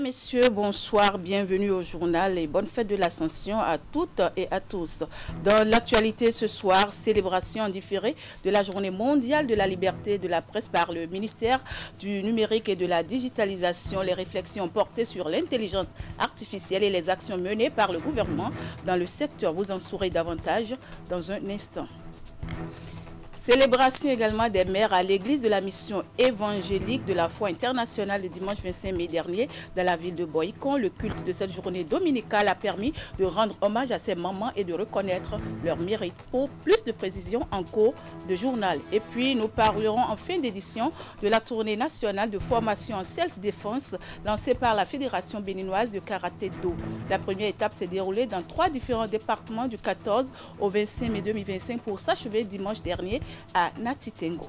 Mesdames, Messieurs, bonsoir, bienvenue au journal et bonne fête de l'Ascension à toutes et à tous. Dans l'actualité ce soir, célébration en différé de la journée mondiale de la liberté de la presse par le ministère du numérique et de la digitalisation. Les réflexions portées sur l'intelligence artificielle et les actions menées par le gouvernement dans le secteur. Vous en saurez davantage dans un instant. Célébration également des mères à l'église de la mission évangélique de la foi internationale le dimanche 25 mai dernier dans la ville de Boycon. Le culte de cette journée dominicale a permis de rendre hommage à ces mamans et de reconnaître leur mérite. Pour plus de précisions en cours de journal. Et puis nous parlerons en fin d'édition de la tournée nationale de formation en self-défense lancée par la Fédération béninoise de karaté-do. La première étape s'est déroulée dans 3 différents départements du 14 au 25 mai 2025 pour s'achever dimanche dernier à Natitengo.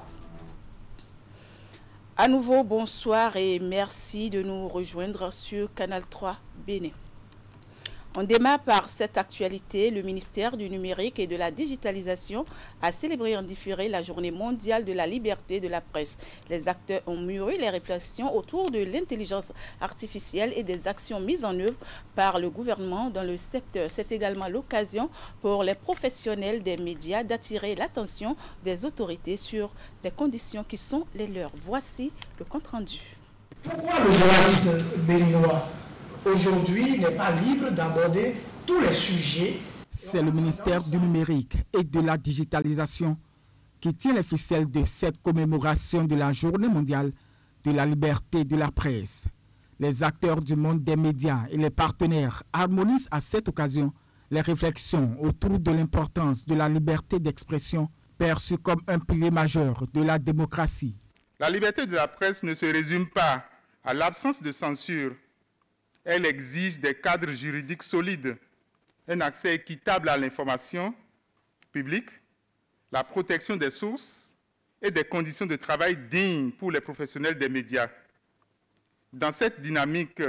À nouveau, bonsoir et merci de nous rejoindre sur Canal 3 Bénin. On démarre par cette actualité. Le ministère du numérique et de la digitalisation a célébré en différé la journée mondiale de la liberté de la presse. Les acteurs ont mûri les réflexions autour de l'intelligence artificielle et des actions mises en œuvre par le gouvernement dans le secteur. C'est également l'occasion pour les professionnels des médias d'attirer l'attention des autorités sur les conditions qui sont les leurs. Voici le compte-rendu. Pourquoi le journaliste béninois aujourd'hui n'est pas libre d'aborder tous les sujets? C'est le ministère du numérique et de la digitalisation qui tient les ficelles de cette commémoration de la journée mondiale de la liberté de la presse. Les acteurs du monde des médias et les partenaires harmonisent à cette occasion les réflexions autour de l'importance de la liberté d'expression perçue comme un pilier majeur de la démocratie. La liberté de la presse ne se résume pas à l'absence de censure. Elle exige des cadres juridiques solides, un accès équitable à l'information publique, la protection des sources et des conditions de travail dignes pour les professionnels des médias. Dans cette dynamique,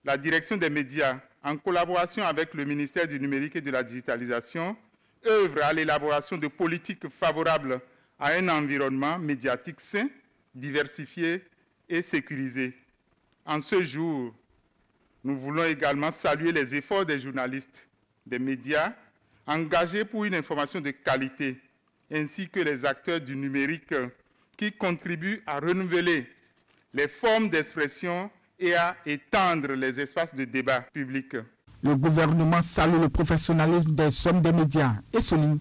la direction des médias, en collaboration avec le ministère du numérique et de la digitalisation, œuvre à l'élaboration de politiques favorables à un environnement médiatique sain, diversifié et sécurisé. En ce jour, nous voulons également saluer les efforts des journalistes, des médias, engagés pour une information de qualité, ainsi que les acteurs du numérique qui contribuent à renouveler les formes d'expression et à étendre les espaces de débat public. Le gouvernement salue le professionnalisme des hommes des médias et souligne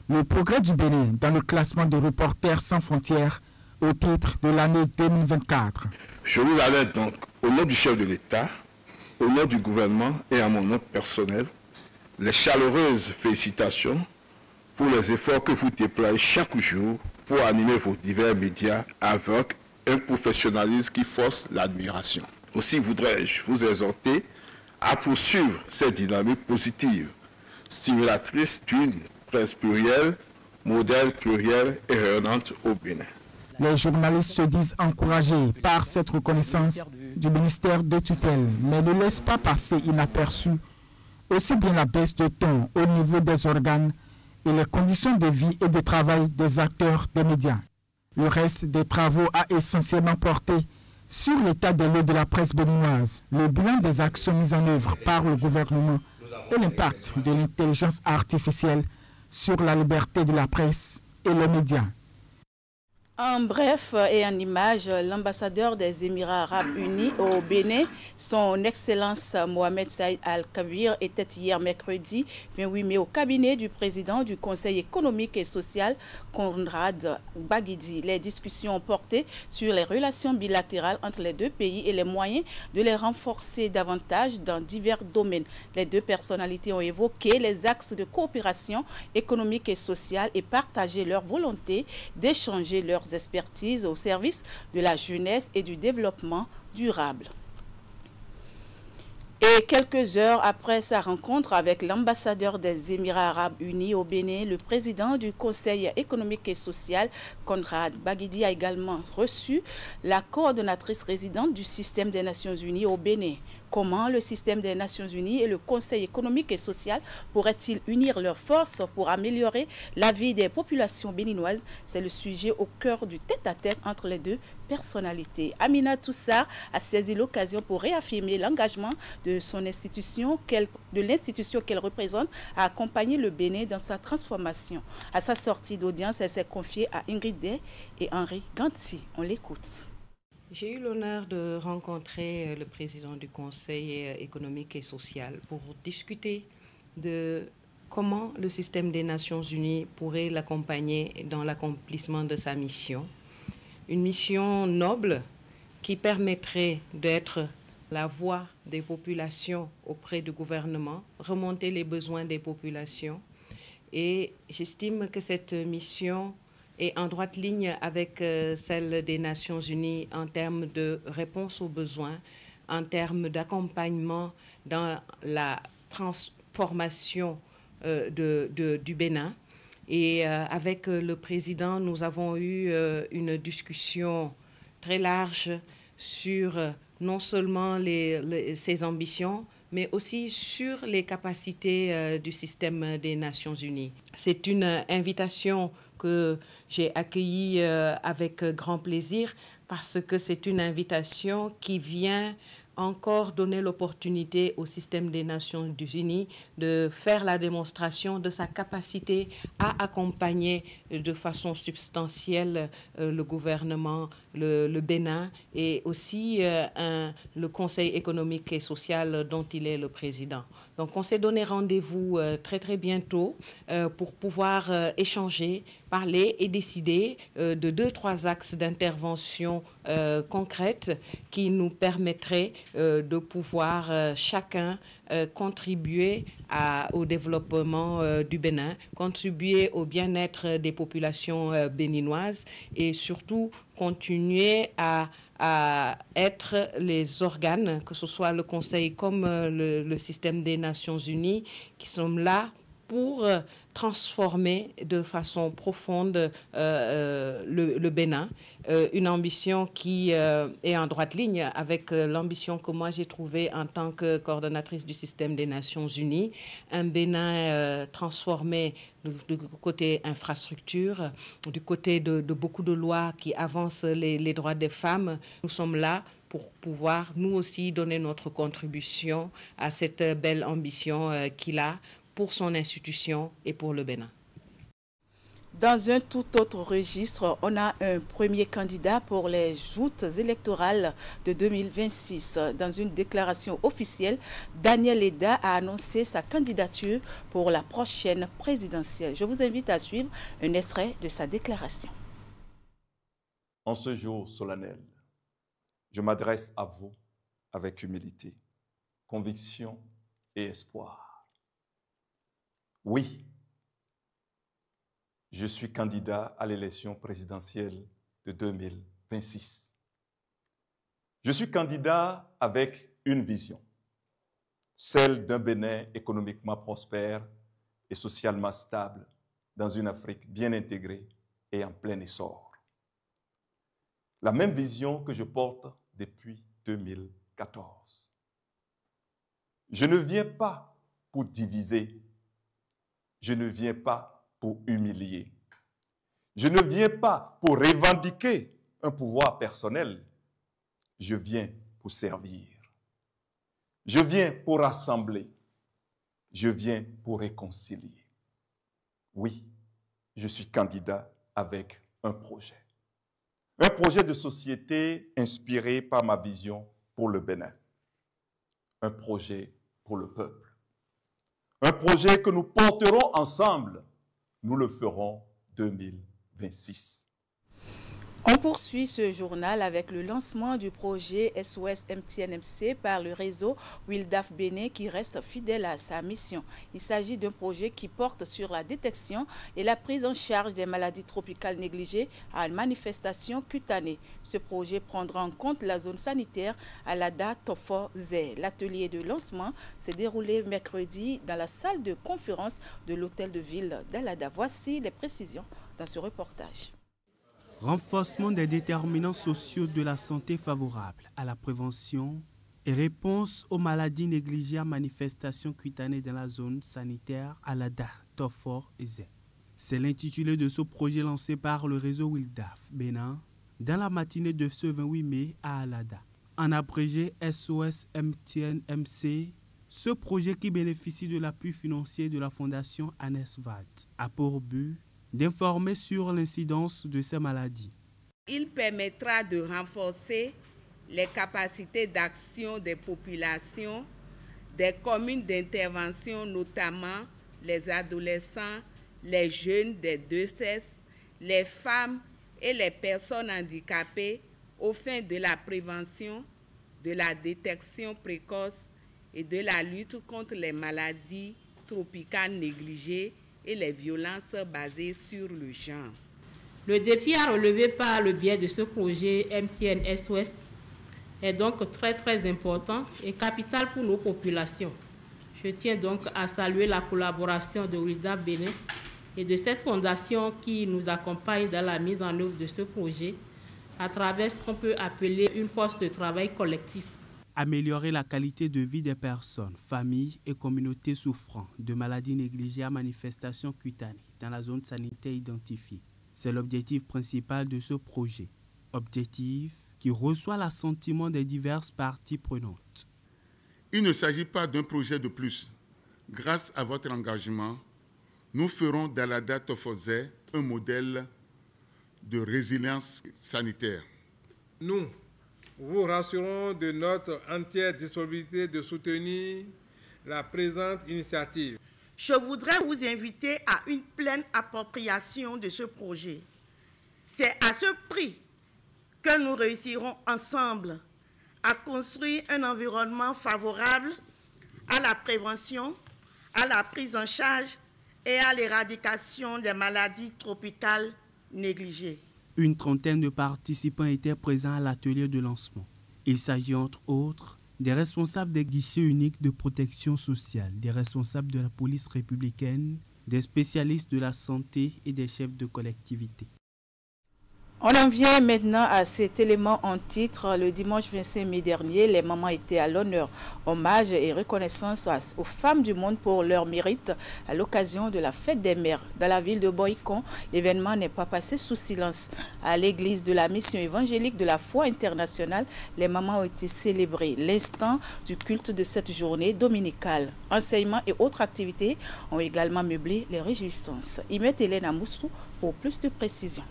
le progrès du Bénin dans le classement de Reporters sans frontières au titre de l'année 2024. Je vous alerte donc au nom du chef de l'État, au nom du gouvernement et à mon nom personnel, les chaleureuses félicitations pour les efforts que vous déployez chaque jour pour animer vos divers médias avec un professionnalisme qui force l'admiration. Aussi voudrais-je vous exhorter à poursuivre cette dynamique positive, stimulatrice d'une presse plurielle, modèle pluriel et rayonnante au Bénin. Les journalistes se disent encouragés par cette reconnaissance du ministère de tutelle, mais ne laissent pas passer inaperçu aussi bien la baisse de ton au niveau des organes et les conditions de vie et de travail des acteurs des médias. Le reste des travaux a essentiellement porté sur l'état des lieux de la presse béninoise, le bilan des actions mises en œuvre par le gouvernement et l'impact de l'intelligence artificielle sur la liberté de la presse et les médias. En bref et en image, l'ambassadeur des Émirats arabes unis au Bénin, son Excellence Mohamed Saïd Al-Kabir, était hier mercredi 28 mai au cabinet du président du Conseil économique et social, Conrad Baguidi. Les discussions ont porté sur les relations bilatérales entre les deux pays et les moyens de les renforcer davantage dans divers domaines. Les deux personnalités ont évoqué les axes de coopération économique et sociale et partagé leur volonté d'échanger leurs expertise au service de la jeunesse et du développement durable. Et quelques heures après sa rencontre avec l'ambassadeur des Émirats arabes unis au Bénin, le président du Conseil économique et social, Conrad Baguidi, a également reçu la coordonnatrice résidente du système des Nations unies au Bénin. Comment le système des Nations Unies et le Conseil économique et social pourraient-ils unir leurs forces pour améliorer la vie des populations béninoises? C'est le sujet au cœur du tête-à-tête entre les deux personnalités. Amina Toussar a saisi l'occasion pour réaffirmer l'engagement de son institution, de l'institution qu'elle représente, à accompagner le Bénin dans sa transformation. À sa sortie d'audience, elle s'est confiée à Ingrid Day et Henri Ganti. On l'écoute. J'ai eu l'honneur de rencontrer le président du Conseil économique et social pour discuter de comment le système des Nations Unies pourrait l'accompagner dans l'accomplissement de sa mission. Une mission noble qui permettrait d'être la voix des populations auprès du gouvernement, remonter les besoins des populations. Et j'estime que cette mission est en droite ligne avec celle des Nations Unies en termes de réponse aux besoins, en termes d'accompagnement dans la transformation du Bénin. Et avec le président, nous avons eu une discussion très large sur non seulement ses ambitions, mais aussi sur les capacités du système des Nations Unies. C'est une invitation que j'ai accueillie avec grand plaisir parce que c'est une invitation qui vient encore donner l'opportunité au système des Nations Unies de faire la démonstration de sa capacité à accompagner de façon substantielle le gouvernement, le Bénin et aussi le Conseil économique et social dont il est le président. Donc on s'est donné rendez-vous très bientôt pour pouvoir échanger, parler et décider de 2-3 axes d'intervention concrètes qui nous permettraient de pouvoir chacun contribuer au développement du Bénin, contribuer au bien-être des populations béninoises et surtout continuer à être les organes, que ce soit le Conseil comme le système des Nations Unies, qui sont là pour transformer de façon profonde le Bénin. Une ambition qui est en droite ligne avec l'ambition que moi j'ai trouvée en tant que coordonnatrice du système des Nations Unies. Un Bénin transformé du côté infrastructure, du côté de beaucoup de lois qui avancent les droits des femmes. Nous sommes là pour pouvoir nous aussi donner notre contribution à cette belle ambition qu'il a pour son institution et pour le Bénin. Dans un tout autre registre, on a un premier candidat pour les joutes électorales de 2026. Dans une déclaration officielle, Daniel Eda a annoncé sa candidature pour la prochaine présidentielle. Je vous invite à suivre un extrait de sa déclaration. En ce jour solennel, je m'adresse à vous avec humilité, conviction et espoir. Oui, je suis candidat à l'élection présidentielle de 2026. Je suis candidat avec une vision, celle d'un Bénin économiquement prospère et socialement stable dans une Afrique bien intégrée et en plein essor. La même vision que je porte depuis 2014. Je ne viens pas pour diviser. Je ne viens pas pour humilier. Je ne viens pas pour revendiquer un pouvoir personnel. Je viens pour servir. Je viens pour rassembler. Je viens pour réconcilier. Oui, je suis candidat avec un projet. Un projet de société inspiré par ma vision pour le Bénin. Un projet pour le peuple. Un projet que nous porterons ensemble. Nous le ferons 2026. On poursuit ce journal avec le lancement du projet SOS MTNMC par le réseau Wildaf Bénin qui reste fidèle à sa mission. Il s'agit d'un projet qui porte sur la détection et la prise en charge des maladies tropicales négligées à une manifestation cutanée. Ce projet prendra en compte la zone sanitaire à l'Ada Tofo-Zé. L'atelier de lancement s'est déroulé mercredi dans la salle de conférence de l'hôtel de ville d'Alada. Voici les précisions dans ce reportage. Renforcement des déterminants sociaux de la santé favorable à la prévention, et réponse aux maladies négligées à manifestations cutanées dans la zone sanitaire Alada, Tofor et Zé. C'est l'intitulé de ce projet lancé par le réseau Wildaf Bénin dans la matinée de ce 28 mai à Alada. En abrégé SOS MTN MC, ce projet qui bénéficie de l'appui financier de la fondation ANESVAT a pour but d'informer sur l'incidence de ces maladies. Il permettra de renforcer les capacités d'action des populations, des communes d'intervention, notamment les adolescents, les jeunes des deux sexes, les femmes et les personnes handicapées aux fins de la prévention, de la détection précoce et de la lutte contre les maladies tropicales négligées et les violences basées sur le genre. Le défi à relever par le biais de ce projet MTN SOS est donc très important et capital pour nos populations. Je tiens donc à saluer la collaboration de Wildaf Bénin et de cette fondation qui nous accompagne dans la mise en œuvre de ce projet à travers ce qu'on peut appeler une force de travail collectif. Améliorer la qualité de vie des personnes, familles et communautés souffrant de maladies négligées à manifestations cutanées dans la zone sanitaire identifiée. C'est l'objectif principal de ce projet. Objectif qui reçoit l'assentiment des diverses parties prenantes. Il ne s'agit pas d'un projet de plus. Grâce à votre engagement, nous ferons d'Alada Tofozé un modèle de résilience sanitaire. Nous vous rassurons de notre entière disponibilité de soutenir la présente initiative. Je voudrais vous inviter à une pleine appropriation de ce projet. C'est à ce prix que nous réussirons ensemble à construire un environnement favorable à la prévention, à la prise en charge et à l'éradication des maladies tropicales négligées. Une trentaine de participants étaient présents à l'atelier de lancement. Il s'agit entre autres des responsables des guichets uniques de protection sociale, des responsables de la police républicaine, des spécialistes de la santé et des chefs de collectivité. On en vient maintenant à cet élément en titre. Le dimanche 25 mai dernier, les mamans étaient à l'honneur. Hommage et reconnaissance aux femmes du monde pour leur mérite à l'occasion de la fête des mères. Dans la ville de Boycon, l'événement n'est pas passé sous silence. À l'église de la mission évangélique de la foi internationale, les mamans ont été célébrées. L'instant du culte de cette journée dominicale. Enseignements et autres activités ont également meublé les réjouissances. Imet Hélène Moussou pour plus de précisions.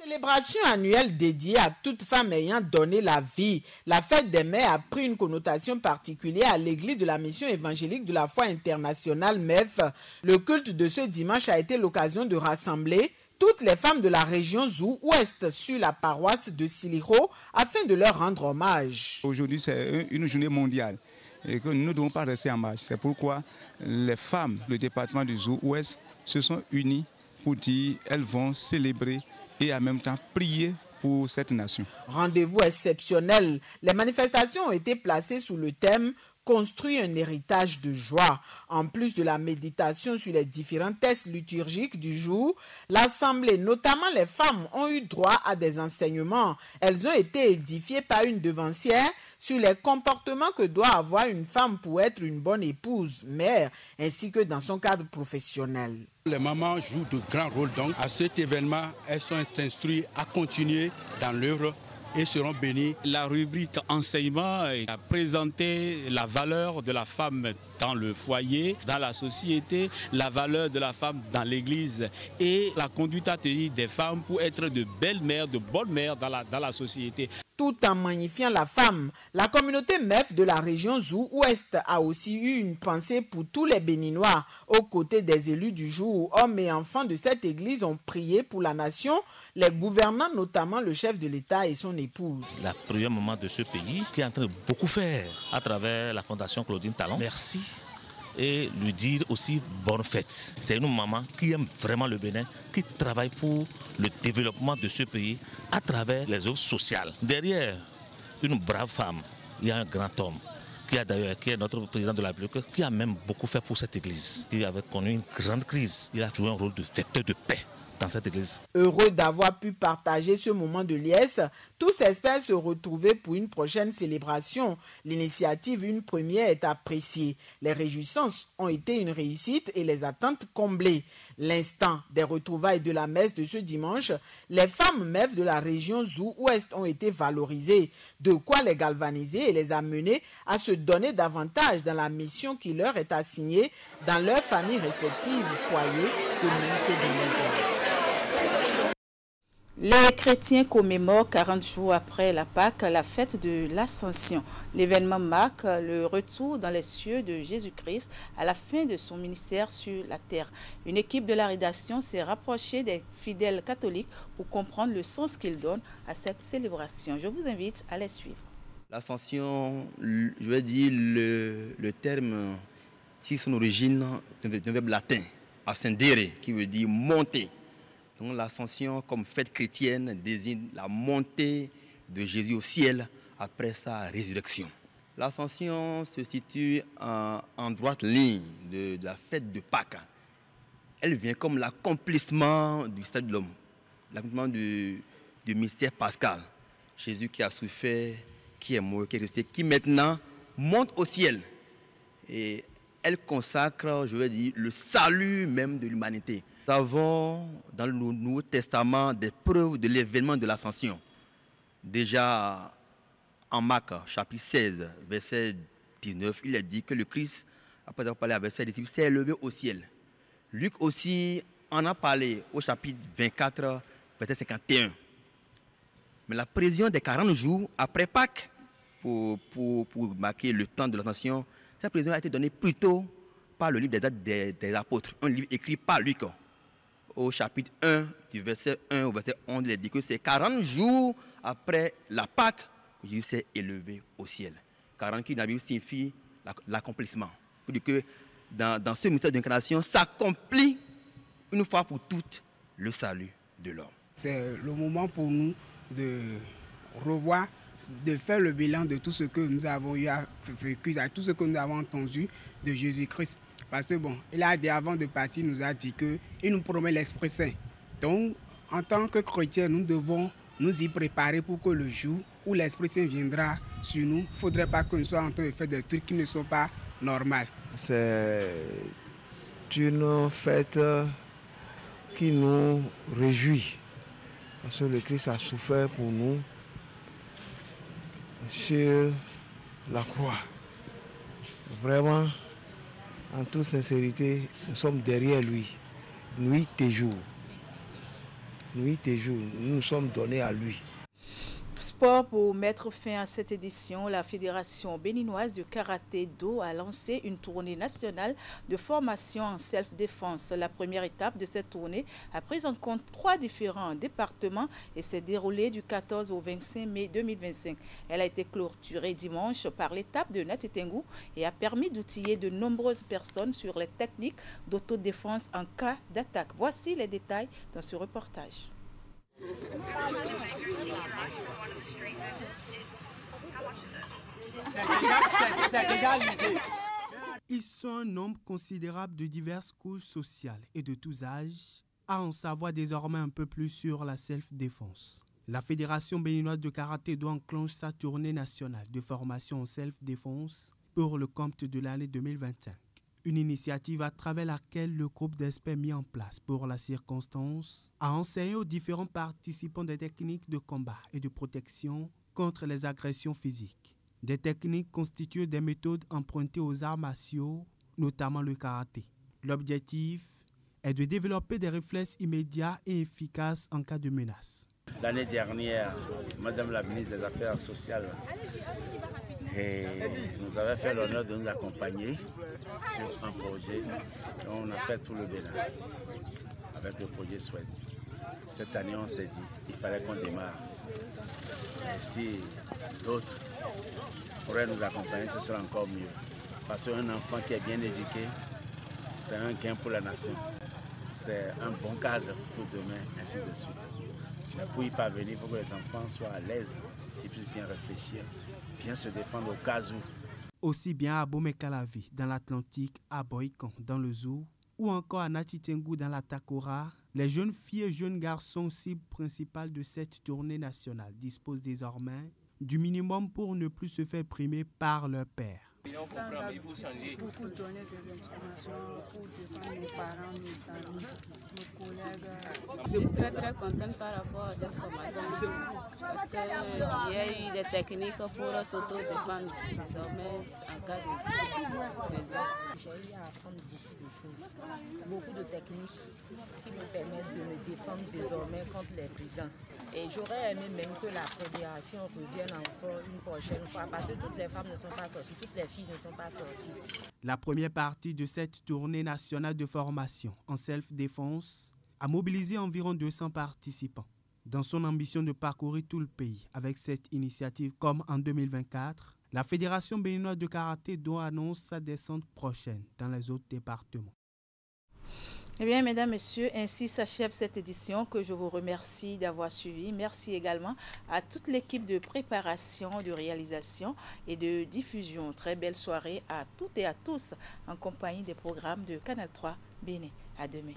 Célébration annuelle dédiée à toute femme ayant donné la vie. La fête des mères a pris une connotation particulière à l'église de la mission évangélique de la foi internationale MEF. Le culte de ce dimanche a été l'occasion de rassembler toutes les femmes de la région Zou-Ouest sur la paroisse de Siliro afin de leur rendre hommage. Aujourd'hui, c'est une journée mondiale et que nous ne devons pas rester en marche. C'est pourquoi les femmes du département du Zou-Ouest se sont unies pour dire qu'elles vont célébrer et en même temps prier pour cette nation. Rendez-vous exceptionnel. Les manifestations ont été placées sous le thème « Construire un héritage de joie ». En plus de la méditation sur les différents textes liturgiques du jour, l'Assemblée, notamment les femmes, ont eu droit à des enseignements. Elles ont été édifiées par une devancière sur les comportements que doit avoir une femme pour être une bonne épouse, mère, ainsi que dans son cadre professionnel. Les mamans jouent de grands rôles donc. À cet événement, elles sont instruites à continuer dans l'œuvre et seront bénies. La rubrique enseignement a présenté la valeur de la femme dans le foyer, dans la société, la valeur de la femme dans l'église et la conduite à tenir des femmes pour être de belles mères, de bonnes mères dans la société. Tout en magnifiant la femme, la communauté MEF de la région Zou-Ouest a aussi eu une pensée pour tous les Béninois. Aux côtés des élus du jour, hommes et enfants de cette église ont prié pour la nation, les gouvernants, notamment le chef de l'État et son épouse. La première maman de ce pays qui est en train de beaucoup faire à travers la Fondation Claudine Talon. Merci. Et lui dire aussi bonne fête. C'est une maman qui aime vraiment le Bénin, qui travaille pour le développement de ce pays à travers les œuvres sociales. Derrière une brave femme, il y a un grand homme qui est notre président de la République, qui a même beaucoup fait pour cette église. Il avait connu une grande crise. Il a joué un rôle de facteur de paix dans cette église. Heureux d'avoir pu partager ce moment de liesse, tous espèrent se retrouver pour une prochaine célébration. L'initiative, une première, est appréciée. Les réjouissances ont été une réussite et les attentes comblées. L'instant des retrouvailles de la messe de ce dimanche, les femmes MEF de la région Zou-Ouest ont été valorisées. De quoi les galvaniser et les amener à se donner davantage dans la mission qui leur est assignée dans leurs familles respectives, foyers, communes que dans l'Église. Les chrétiens commémorent 40 jours après la Pâque la fête de l'Ascension. L'événement marque le retour dans les cieux de Jésus-Christ à la fin de son ministère sur la terre. Une équipe de la rédaction s'est rapprochée des fidèles catholiques pour comprendre le sens qu'ils donnent à cette célébration. Je vous invite à les suivre. L'Ascension, je vais dire le terme tire son origine d'un verbe latin, ascendere, qui veut dire monter. Donc l'Ascension comme fête chrétienne désigne la montée de Jésus au ciel après sa résurrection. L'Ascension se situe en droite ligne de la fête de Pâques. Elle vient comme l'accomplissement du salut de l'homme, l'accomplissement du mystère pascal. Jésus qui a souffert, qui est mort, qui est resté, qui maintenant monte au ciel. Et elle consacre, je vais dire, le salut même de l'humanité. Nous avons dans le Nouveau Testament des preuves de l'événement de l'Ascension. Déjà en Marc, chapitre 16, verset 19, il est dit que le Christ, après avoir parlé avec ses disciples, s'est élevé au ciel. Luc aussi en a parlé au chapitre 24, verset 51. Mais la prévision des 40 jours après Pâques, pour marquer le temps de l'Ascension, cette prévision a été donnée plutôt par le livre des Actes des Apôtres, un livre écrit par Luc. Au chapitre 1, du verset 1 au verset 11, il est dit que c'est 40 jours après la Pâque que Jésus s'est élevé au ciel. 40 qui dans la Bible signifie l'accomplissement. Pour dire que dans ce mystère d'incarnation s'accomplit une fois pour toutes le salut de l'homme. C'est le moment pour nous de revoir, de faire le bilan de tout ce que nous avons eu à vécu, de tout ce que nous avons entendu de Jésus-Christ. Parce que bon, il a dit avant de partir, il nous a dit qu'il nous promet l'Esprit Saint. Donc, en tant que chrétiens, nous devons nous y préparer pour que le jour où l'Esprit Saint viendra sur nous, il ne faudrait pas que nous soyons en train de faire des trucs qui ne sont pas normaux. C'est une fête qui nous réjouit. Parce que le Christ a souffert pour nous sur la croix. Vraiment, en toute sincérité, nous sommes derrière lui, nuit et jour. Nuit et jour, nous nous sommes donnés à lui. Sport, pour mettre fin à cette édition, la Fédération béninoise de karaté-do a lancé une tournée nationale de formation en self-défense. La première étape de cette tournée a pris en compte 3 différents départements et s'est déroulée du 14 au 25 mai 2025. Elle a été clôturée dimanche par l'étape de Natitengu et a permis d'outiller de nombreuses personnes sur les techniques d'autodéfense en cas d'attaque. Voici les détails dans ce reportage. Ils sont un nombre considérable de diverses couches sociales et de tous âges à en savoir désormais un peu plus sur la self-défense. La Fédération béninoise de karaté-do enclenche sa tournée nationale de formation en self-défense pour le compte de l'année 2025. Une initiative à travers laquelle le groupe d'experts mis en place pour la circonstance a enseigné aux différents participants des techniques de combat et de protection contre les agressions physiques. Des techniques constituent des méthodes empruntées aux arts martiaux, notamment le karaté. L'objectif est de développer des réflexes immédiats et efficaces en cas de menace. L'année dernière, Madame la ministre des Affaires sociales nous avait fait l'honneur de nous accompagner sur un projet. On a fait tout le Bénin avec le projet SWED. Cette année, on s'est dit qu'il fallait qu'on démarre. Et si d'autres pourraient nous accompagner, ce sera encore mieux. Parce qu'un enfant qui est bien éduqué, c'est un gain pour la nation. C'est un bon cadre pour demain, ainsi de suite. Mais pour y parvenir, il faut que les enfants soient à l'aise, qu'ils puissent bien réfléchir, bien se défendre au cas où. Aussi bien à Bomé-Calavi, dans l'Atlantique, à Boïkan, dans le Zou, ou encore à Natitengu dans la Takora, les jeunes filles et jeunes garçons cibles principales de cette tournée nationale disposent désormais du minimum pour ne plus se faire primer par leur père. Ça nous a beaucoup donné des informations pour défendre nos parents, nos amis, nos collègues. Je suis très contente par rapport à cette formation parce qu'il y a eu des techniques pour s'auto-défendre désormais en cas de besoin. J'ai eu à apprendre beaucoup de techniques qui me permettent de me défendre désormais contre les brigands. Et j'aurais aimé même que la fédération revienne encore une prochaine fois parce que toutes les femmes ne sont pas sorties, toutes les filles ne sont pas sorties. La première partie de cette tournée nationale de formation en self-défense a mobilisé environ 200 participants. Dans son ambition de parcourir tout le pays avec cette initiative comme en 2024, la Fédération béninoise de karaté annonce sa descente prochaine dans les autres départements. Eh bien, mesdames, messieurs, ainsi s'achève cette édition que je vous remercie d'avoir suivi. Merci également à toute l'équipe de préparation, de réalisation et de diffusion. Très belle soirée à toutes et à tous en compagnie des programmes de Canal 3 Bénin. À demain.